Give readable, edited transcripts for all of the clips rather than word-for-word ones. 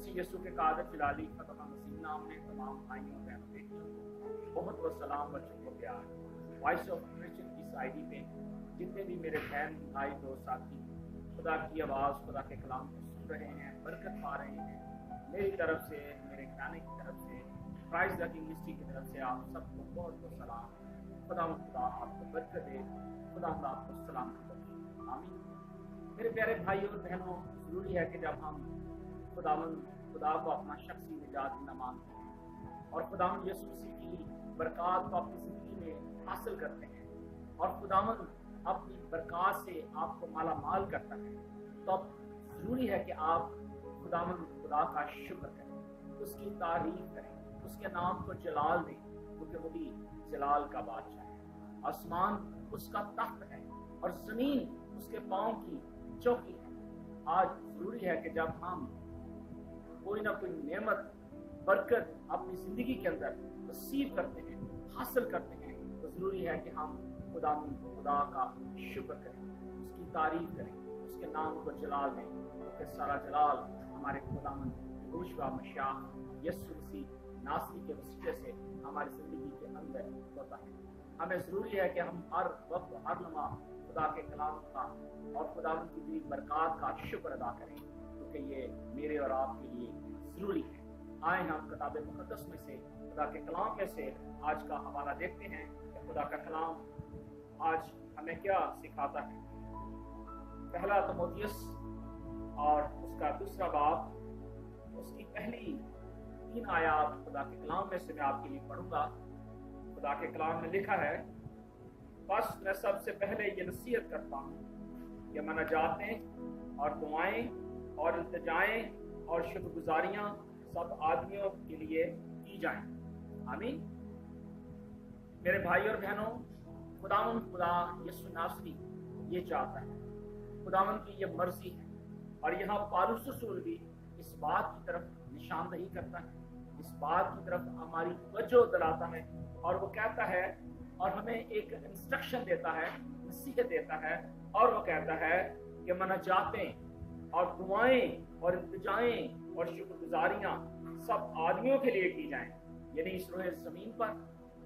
मसीह यीशु के कादर फिलाली खतमा मसीह नाम में तमाम भाइयों बहनों बेटियों को बहुत बहुत सलाम बच्चों को प्यार। वॉइस ऑफ क्रिश्चियन की साइडी पे जितने भी मेरे बहन भाई दोस्त साथी खुदा की आवाज़ खुदा के कलाम को सुन रहे हैं, बरकत पा रहे हैं, मेरी तरफ से, मेरे खाने की तरफ से, प्राइज द किंग मिनिस्ट्री की तरफ से आप सबको बहुत बहुत सलाम। खुदा आपको बरकत दे, खुदा आपको सलाम करे, आमीन। मेरे प्यारे भाई और बहनों, जरूरी है कि जब हम खुदा को अपना शख्सी निजात न मानते हैं और खुदावंद यीशु मसीह की बरकत को अपनी जिंदगी में हासिल करते हैं और खुदावंद अपनी बरकत से आपको माला माल करता है, तो अब जरूरी है कि आप खुदा का शुक्र करें, उसकी तारीफ करें, उसके नाम को जलाल दें, क्योंकि वो भी जलाल का बादशाह है। आसमान उसका तख्त है और जमीन उसके पांव की चौकी है। आज जरूरी है कि जब हम कोई ना कोई नेमत बरकत अपनी जिंदगी के अंदर रिसीव करते हैं, हासिल करते हैं, तो जरूरी है कि हम खुदा का शुक्र करें, उसकी तारीफ करें, उसके नाम को जलाल दें, क्योंकि सारा जलाल हमारे खुदावंद यहोशू मसीह यीशु मसीह नासरी के वसीले से हमारी जिंदगी के अंदर होता है। हमें जरूरी है कि हम हर वक्त हर लम्हा खुदा के कलाम का और खुदावंद की दी बरकत का शुक्र अदा करें, क्योंकि ये मेरे और आपके लिए जरूरी है। आए हम किताब मुकद्दस में से, खुदा के कलाम में से आज का हवाला देखते हैं कि खुदा का कलाम आज हमें क्या सिखाता है। पहला तीमुथियुस और उसका दूसरा बाब, उसकी पहली 3 आयत खुदा के कलाम में से मैं आपके लिए पढ़ूंगा। खुदा के कलाम में लिखा है, बस मैं सबसे पहले ये नसीहत करता हूँ कि मनाजातें और दुआएं और इल्तिजाएं और शुक्रगुजारियां सब आदमियों के लिए की जाएं। आमीन। मेरे भाई और बहनों, खुदा यीशु नासरी ये चाहता है, खुदावंद की ये मर्जी है। और यहाँ पौलुस रसूल भी इस बात की तरफ निशानदही करता है, इस बात की तरफ हमारी तवज्जो दिलाता है, और वो कहता है और हमें एक इंस्ट्रक्शन देता है, नसीहत देता है, और वो कहता है कि मनाजातें और दुआएं और इल्तिजाएं और शुक्रगुजारियां सब आदमियों के लिए की जाएं। यानी इस रोए जमीन पर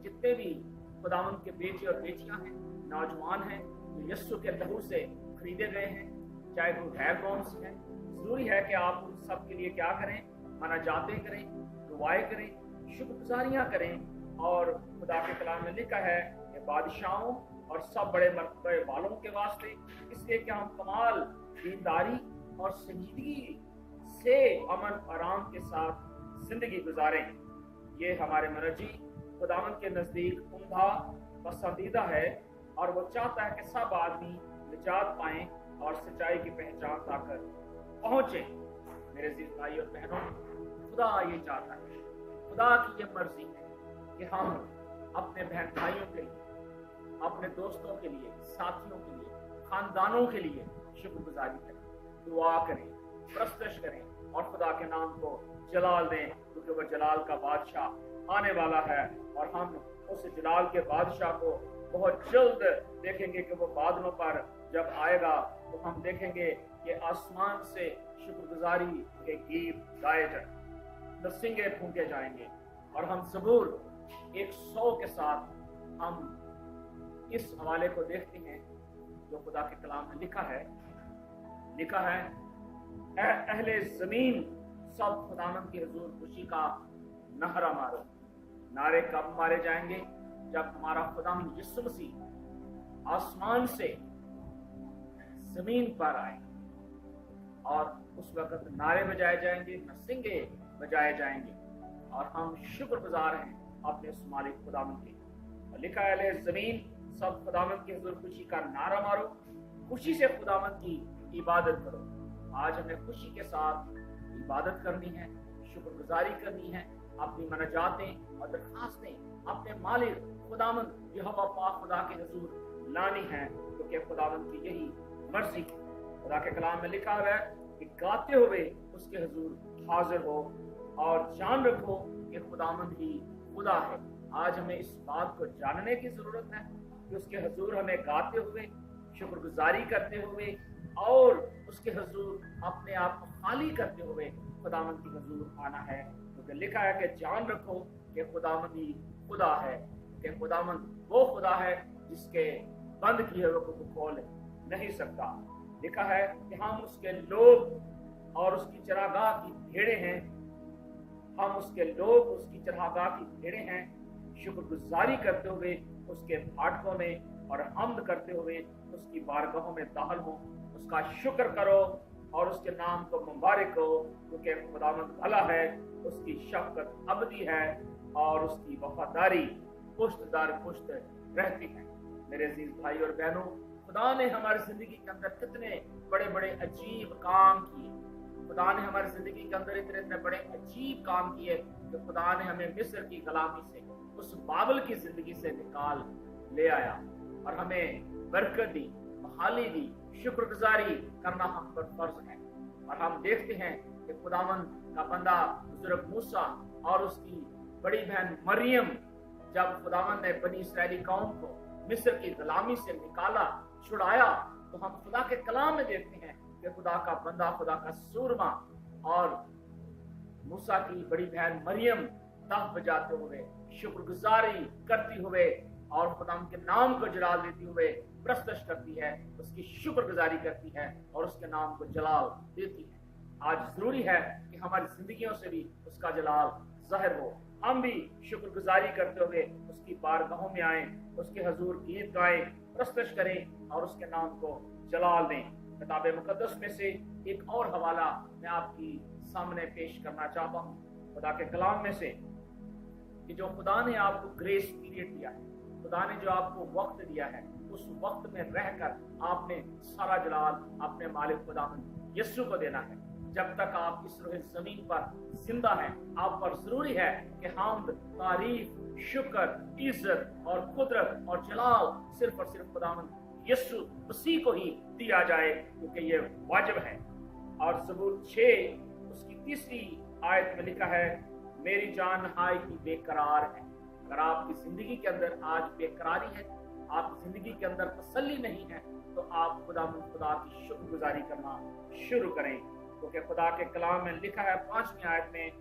जितने भी खुदावंद के बेटे और बेटियां हैं, नौजवान हैं, जो यीशु के लहू से खरीदे गए हैं, चाहे वो गैर कौम से हैं, जरूरी है कि आप उन सब के लिए क्या करें, मनाजातें करें, दुआएं करें, शुक्रगुजारियां करें। और खुदा के कलाम में लिखा है कि बादशाहों और सब बड़े मर्तबे वालों के वास्ते, इसलिए कि हम कमाल दीनदारी और संजीदगी से अमन आराम के साथ जिंदगी गुजारें। ये हमारे मर्जी खुदावंद के नजदीक उम्दा पसंदीदा है, और वो चाहता है कि सब आदमी निजात पाएं और सच्चाई की पहचान पाकर पहुंचे। मेरे अजीज भाई और बहनों, खुदा ये चाहता है, खुदा की ये मर्जी है कि हम अपने बहन भाइयों के लिए, अपने दोस्तों के लिए, साथियों के लिए, खानदानों के लिए शुक्रगुजारी करें, दुआ करें, प्रस्तश करें और खुदा के नाम को जलाल दें, क्योंकि वह जलाल का बादशाह आने वाला है। और हम उस जलाल के बादशाह को बहुत जल्द देखेंगे कि वो बादलों पर जब आएगा तो हम देखेंगे कि आसमान से शुक्रगुजारी के गीत गाए जाए, नरसिंगे फूंके जाएंगे, और हम ज़बूर 100 के साथ हम इस हवाले को देखते हैं जो खुदा के कलाम में लिखा है ऐ अहले जमीन सब खुदावंद की हुजूर खुशी का नारा मारो। नारे कब मारे जाएंगे? जब हमारा खुदावंद यीशु मसीह आसमान से जमीन पर आए, और उस वक्त नारे बजाए जाएंगे, नरसिंगे बजाए जाएंगे, और हम शुक्रगुजार हैं अपने उस मालिक खुदावंद के। लिखा है अहले जमीन सब खुदावंद की हुजूर खुशी का नारा मारो, खुशी से खुदावंद की इबादत करो। आज हमें खुशी के साथ इबादत करनी है, शुक्रगुजारी करनी है, अपनी मनाजातें और दरखास्तें अपने मालिक खुदावंद यहोवा पाक खुदा के हुजूर लानी है, क्योंकि खुदावंद की यही मर्जी है। खुदा के कलाम में लिखा है कि गाते हुए उसके हुजूर हाजिर हो और जान रखो कि खुदावंद ही खुदा है। आज हमें इस बात को जानने की जरूरत है कि उसके हुजूर हमें गाते हुए, शुक्रगुजारी करते हुए, और उसके हुजूर अपने आप को खाली करते हुए खुदावंद के हुजूर आना है, क्योंकि लिखा है कि जान रखो कि खुदावंद ही खुदा है, कि खुदावंद वो खुदा है जिसके बंद किए हुए को खोल नहीं सकता। लिखा है कि हम उसके लोग और उसकी चरागाह की भेड़ें हैं, हम उसके लोग उसकी चरागाह की भेड़ें हैं। शुक्रगुजारी करते हुए उसके फाटकों में और हम्द करते हुए उसकी बारगाहों में दाखिल हो, उसका शुक्र करो और उसके नाम को मुबारक हो, क्योंकि खुदावंद भला है, उसकी शफकत अबदी है और उसकी वफादारी पुश्त दर पुश्त रहती है। मेरे अजीज भाई और बहनों, खुदा ने हमारी जिंदगी के अंदर कितने बड़े बड़े अजीब काम किए। खुदा ने हमारी जिंदगी के अंदर इतने इतने बड़े अजीब काम किए कि खुदा ने हमें मिस्र की गुलामी से, उस बाबल की जिंदगी से निकाल ले आया और हमें बरकत दी, बहाली दी, शुक्रगुजारी करना हम पर फर्ज है। और हम देखते हैं कि खुदावंद का बंदा बुजुर्ग मूसा और उसकी बड़ी बहन मरियम, जब खुदावंद ने बनी इस्राएली कौम को मिस्र की गुलामी से निकाला, छुड़ाया, तो हम खुदा के कलाम में देखते हैं कि खुदा का बंदा, खुदा का सूरमा और मूसा की बड़ी बहन मरियम तब बजाते हुए, शुक्रगुजारी करती हुए और खुदा के नाम को जलाल देती हुए प्रस्तश करती है, उसकी शुक्रगुजारी करती है और उसके नाम को जलाल देती है। आज जरूरी है कि हमारी जिंदगियों से भी उसका जलाल जाहिर हो। हम भी शुक्रगुजारी करते हुए उसकी बारगाहों में आए, उसके हजूर गीत गाएं, प्रस्तश करें और उसके नाम को जलाल दें। किताब मुकद्दस में से एक और हवाला मैं आपकी सामने पेश करना चाहता हूँ, खुदा के कलाम में से, कि जो खुदा ने आपको ग्रेस पीरियड दिया है, खुदा ने जो आपको वक्त दिया है, उस वक्त में रहकर आपने सारा जलाल अपने मालिक खुदावंद यीशु को देना है। जब तक आप इस रोह जमीन पर जिंदा हैं, आप पर जरूरी है कि हमद, तारीफ, शुक्र, इज्जत और कुदरत और जलाल सिर्फ और सिर्फ खुदावंद यीशु मसीह को ही दिया जाए, क्योंकि ये वाजिब है। और ज़बूर 6 उसकी 3री आयत में लिखा है, मेरी जान नहाई की बेकरार है। अगर आपकी जिंदगी के अंदर आज बेकरारी है, आपकी जिंदगी के अंदर तसल्ली नहीं है, तो आप खुदा की शुक्रगुजारी करना शुरू करें, क्योंकि खुदा के कलाम में लिखा है 5वीं आयत में,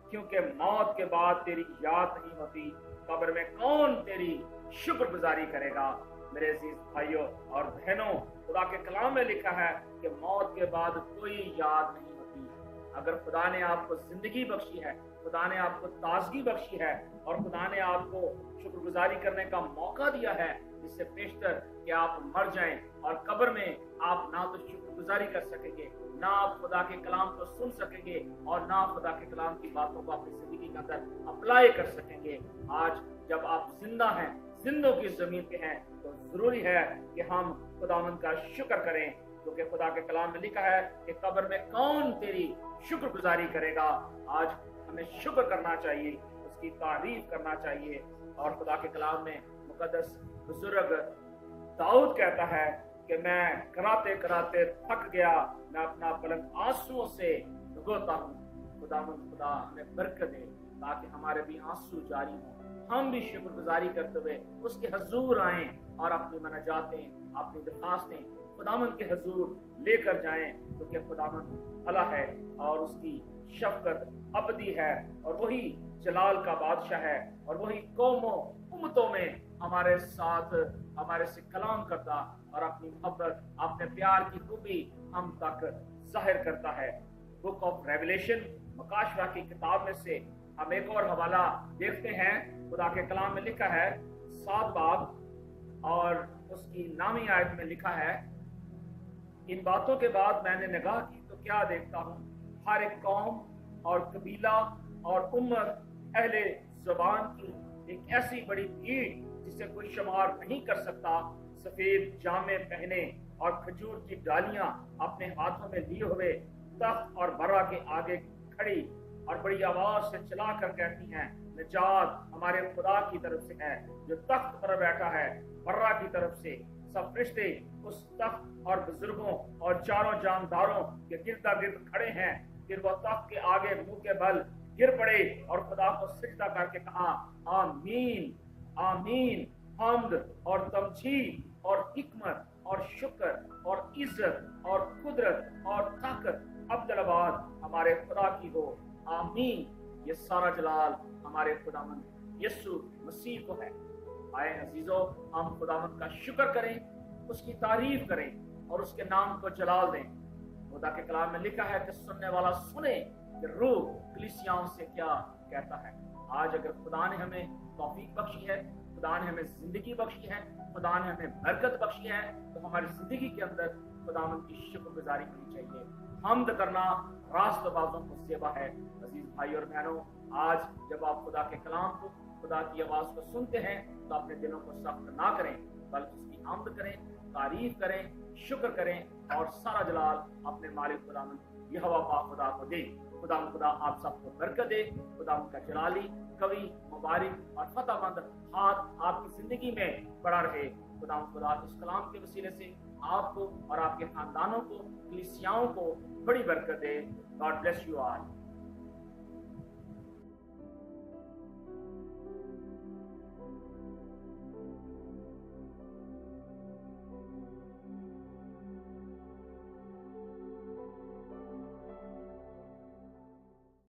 क्योंकि मौत के बाद तेरी याद नहीं होती, कब्र में कौन तेरी शुक्रगुजारी करेगा। मेरे अजीज भाइयों और बहनों, खुदा के कलाम में लिखा है कि मौत के बाद कोई याद नहीं होती। अगर खुदा ने आपको जिंदगी बख्शी है, खुदा ने आपको ताजगी बख्शी है और खुदा ने आपको शुक्रगुजारी करने का मौका दिया है, इससे बेहतर कि आप मर जाएं और कब्र में आप ना तो शुक्रगुजारी कर सकेंगे, ना आप खुदा के कलाम को सुन सकेंगे और ना खुदा के कलाम की बातों को अपनी जिंदगी के अंदर अप्लाई कर सकेंगे। आज जब आप जिंदा हैं, जिंदों की जमीन पे हैं, तो जरूरी है कि हम खुदावंद का शुक्र करें, क्योंकि खुदा के कलाम में लिखा है कि कब्र में कौन तेरी शुक्रगुजारी करेगा। आज हमें शुक्र करना चाहिए, उसकी तारीफ करना चाहिए। और खुदा के कलाम में मुकद्दस बुजुर्ग दाऊद कहता है कि मैं कराते कराते थक गया, मैं अपना पलक आंसुओं से भिगोता हूँ। खुदा हमें बरकत दे ताकि हमारे भी आंसू जारी हों, हम भी शुक्रगुजारी करते हुए उसके हजूर आए और अपनी मनाजातें, अपनी दरखास्तें खुदावंद के हजूर लेकर जाएं, क्योंकि खुदावंद भला है और उसकी शफकत अबदी है और वही जलाल का बादशाह है और वही कौमों उम्मतों में हमारे साथ हमारे से कलाम करता और अपनी मोहब्बत, अपने प्यार की खूबी हम तक जाहिर करता है। बुक ऑफ रेवलेशन, मकाशवा की किताब में से हम एक और हवाला देखते हैं। खुदा के कलाम में लिखा है 7 बाब और उसकी 9वीं आयत में लिखा है, इन बातों के बाद मैंने निगाह की तो क्या देखता हूँ, हर एक कौम और कबीला और उम्मत, अहले ज़बान की एक ऐसी बड़ी भीड़ जिसे कोई शुमार नहीं कर सकता, सफेद जामे पहने और खजूर की डालियां अपने हाथों में लिए हुए तख्त और बर्रा के आगे खड़ी और बड़ी आवाज से चला कर कहती हैं, निजात हमारे खुदा की तरफ से है जो तख्त पर बैठा है, बर्रा की तरफ से। सब फरिश्ते उस तख्त और बुजुर्गों और चारों जानदारों के गिरदा गिर्द खड़े हैं। फिर वो तख्त के आगे मुंह के बल गिर पड़े और खुदा को सिजदा करके कहा, आमीन आमीन, हम्द और तमजीद और हिकमत और शुक्र और इज्जत और कुदरत और ताकत अब्दुलबाद हमारे खुदा की हो। आमीन। ये सारा जलाल हमारे खुदावंद यीशु मसीह को है। आए अजीजों, हम खुदावंद का शुक्र करें, उसकी तारीफ करें और उसके नाम को जलाल दें। खुदा के कलाम में लिखा है कि सुनने वाला सुने कि रूह कलीसियाओं से क्या कहता है। आज अगर खुदा ने हमें तौफीक बख्शी है, खुदा ने हमें जिंदगी बख्शी है, खुदा ने हमें बरकत बख्शी है, तो हमारी जिंदगी के अंदर खुदावंद की शुक्रगुजारी होनी चाहिए। हम्द करना रास्तबाजों को सेवा है। अजीज भाई और बहनों, आज जब आप खुदा के कलाम को, खुदा की आवाज को सुनते हैं तो अपने दिलों को सख्त ना करें, बल्कि उसकी हम्द करें, तारीफ करें, शुक्र करें और सारा जलाल अपने मालिक खुदावंद यहोवा पाक खुदा को दे। खुदा आप सबको बरकत दे। खुदा का जलाली, कवि, मुबारक और फतहमंद हाथ आपकी जिंदगी में बड़ा रहे। खुदा इस कलाम के वसीले से आपको और आपके खानदानों को, कलीसियाओं को बड़ी बरकत दे। God bless you all.